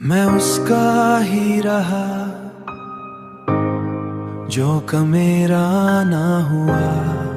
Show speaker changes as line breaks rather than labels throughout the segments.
मैं उसका ही रहा जो का मेरा ना हुआ।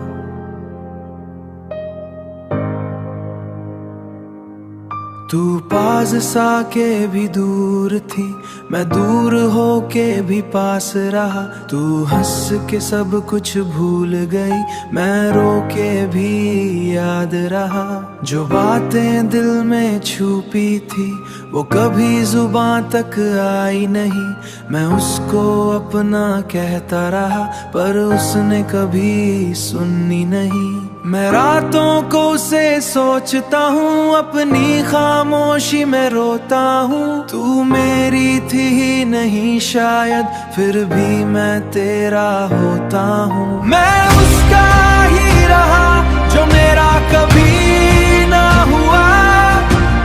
तू पास सा के भी दूर थी, मैं दूर हो के भी पास रहा। तू हंस के सब कुछ भूल गई, मैं रो के भी याद रहा। जो बातें दिल में छुपी थी वो कभी जुबां तक आई नहीं। मैं उसको अपना कहता रहा पर उसने कभी सुनी नहीं। मैं रातों को उसे सोचता हूँ, अपनी खामोशी में रोता हूँ। तू मेरी थी ही नहीं शायद, फिर भी मैं तेरा होता हूँ। मैं उसका ही रहा जो मेरा कभी ना हुआ।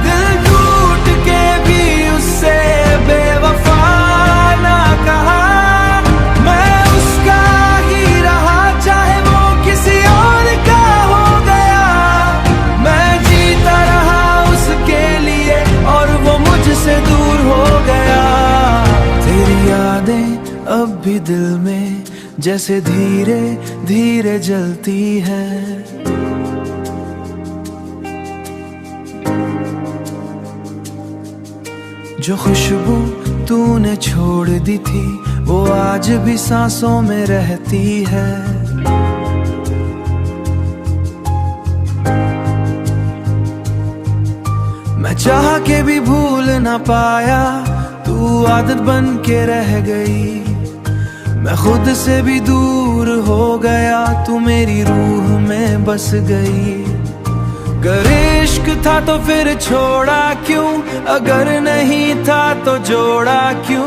दिल टूट के भी उससे बेवफा ना कहा। मैं उसका ही रहा चाहे वो किसी और का हो गया। मैं जीता रहा उसके लिए और वो मुझसे दूर हो गया। तेरी यादें अब भी दिल में जैसे धीरे धीरे जलती है। जो खुशबू तूने छोड़ दी थी वो आज भी सांसों में रहती है। मैं चाह के भी भूल ना पाया, तू आदत बन के रह गई। मैं खुद से भी दूर हो गया, तू मेरी रूह में बस गई। अगर इश्क था तो फिर छोड़ा क्यों, अगर नहीं था तो जोड़ा क्यों।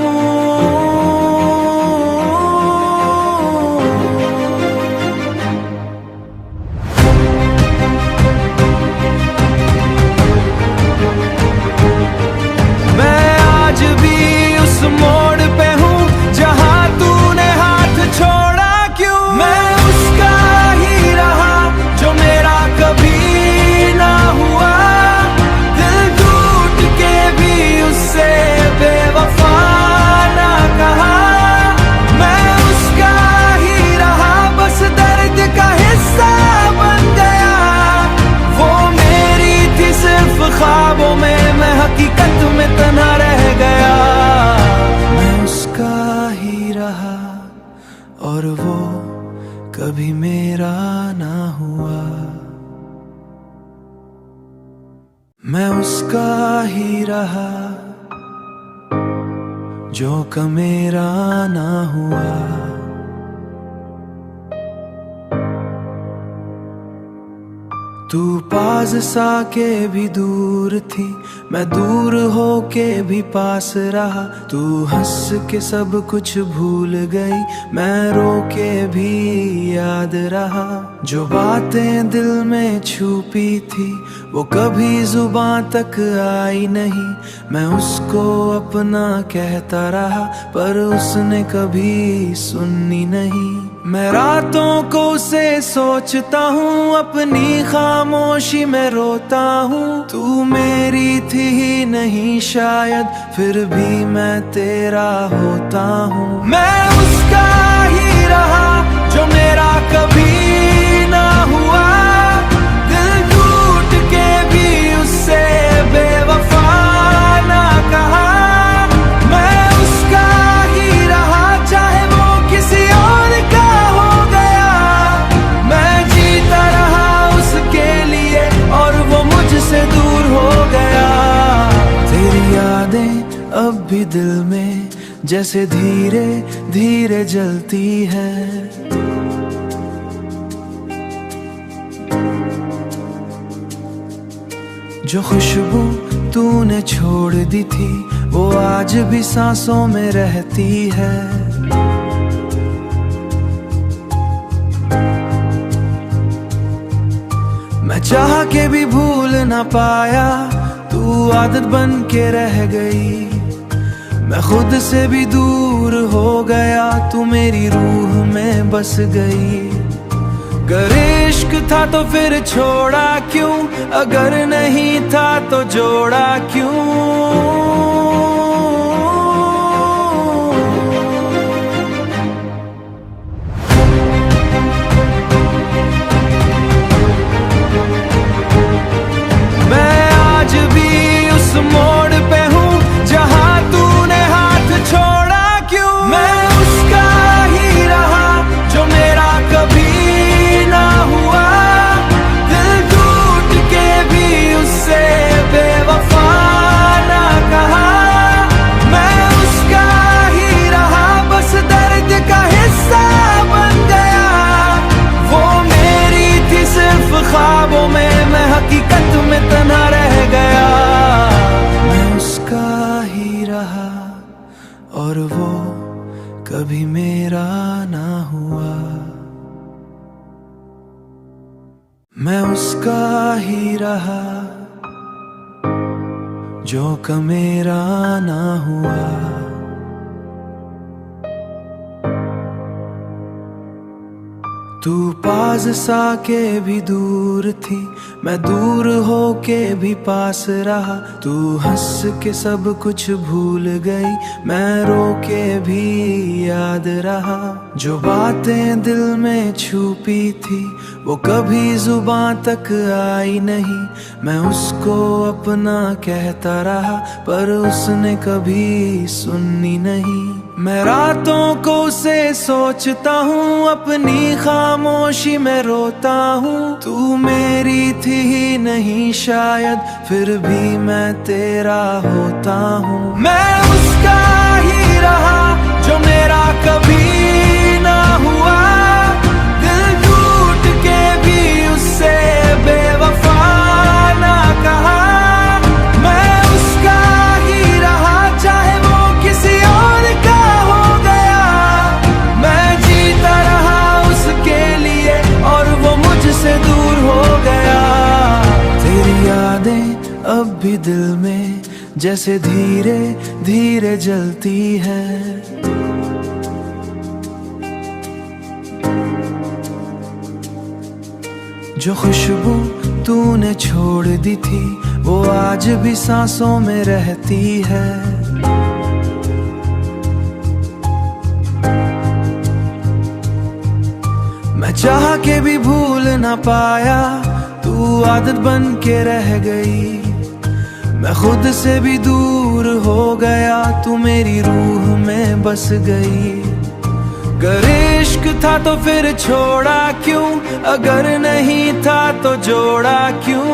मैं आज भी उस मोड़ पे हूँ जहाँ तूने हाथ छोड़ा क्यों। मैं उसका ही रहा जो मेरा कभी ना हुआ। दिल टूट के भी उससे बेवफा ना कहा। मैं उसका ही रहा बस दर्द का हिस्सा बन गया। वो मेरी थी सिर्फ ख्वाबों में, मैं हकीकत में तन्हा रह गया। मैं उसका ही रहा और वो कभी मेरा ना हुआ। मैं उसका ही रहा जो का मेरा ना हुआ। तू पास सा के भी दूर थी, मैं दूर हो के भी पास रहा। तू हंस के सब कुछ भूल गई, मैं रो के भी याद रहा। जो बातें दिल में छुपी थी वो कभी जुबां तक आई नहीं। मैं उसको अपना कहता रहा पर उसने कभी सुनी नहीं। मैं रातों को उसे सोचता हूँ, अपनी खामोशी में रोता हूँ। तू मेरी थी ही नहीं शायद, फिर भी मैं तेरा होता हूँ। मैं उसका ही रहा जो मेरा कभी ना हुआ। दिल टूट के भी उससे बेवफा ना कहा। मैं उसका ही रहा चाहे वो किसी और का हो गया। मैं जीता रहा उसके लिए और वो मुझसे दूर हो गया। तेरी यादें अब भी दिल में जैसे धीरे धीरे जलती है। जो खुशबू तूने छोड़ दी थी वो आज भी सांसों में रहती है। मैं चाह के भी भूल ना पाया, तू आदत बन के रह गई। मैं खुद से भी दूर हो गया, तू मेरी रूह में बस गई। अगर इश्क था तो फिर छोड़ा क्यों, अगर नहीं था तो जोड़ा क्यों। ही रहा और वो कभी मेरा ना हुआ। मैं उसका ही रहा जो का मेरा ना हुआ। तू पास सा के भी दूर थी, मैं दूर हो के भी पास रहा। तू हंस के सब कुछ भूल गई, मैं रो के भी याद रहा। जो बातें दिल में छुपी थी वो कभी जुबां तक आई नहीं। मैं उसको अपना कहता रहा पर उसने कभी सुनी नहीं। मैं रातों को उसे सोचता हूँ, अपनी खामोशी में रोता हूँ। तू मेरी थी ही नहीं शायद, फिर भी मैं तेरा होता हूँ। मैं उसका ही रहा जो मेरा कभी ना हुआ। दिल टूट के भी उससे बेवफा ना कहा। मैं उसका ही रहा चाहे वो किसी और का हो गया। मैं जीता रहा उसके लिए और वो मुझसे दूर हो गया। तेरी यादें अब भी दिल में जैसे धीरे धीरे जलती है। जो खुशबू तूने छोड़ दी थी वो आज भी सांसों में रहती है। मैं चाह के भी भूल ना पाया, तू आदत बन के रह गई। मैं खुद से भी दूर हो गया, तू मेरी रूह में बस गई। अगर इश्क था तो फिर छोड़ा क्यों, अगर नहीं था तो जोड़ा क्यों।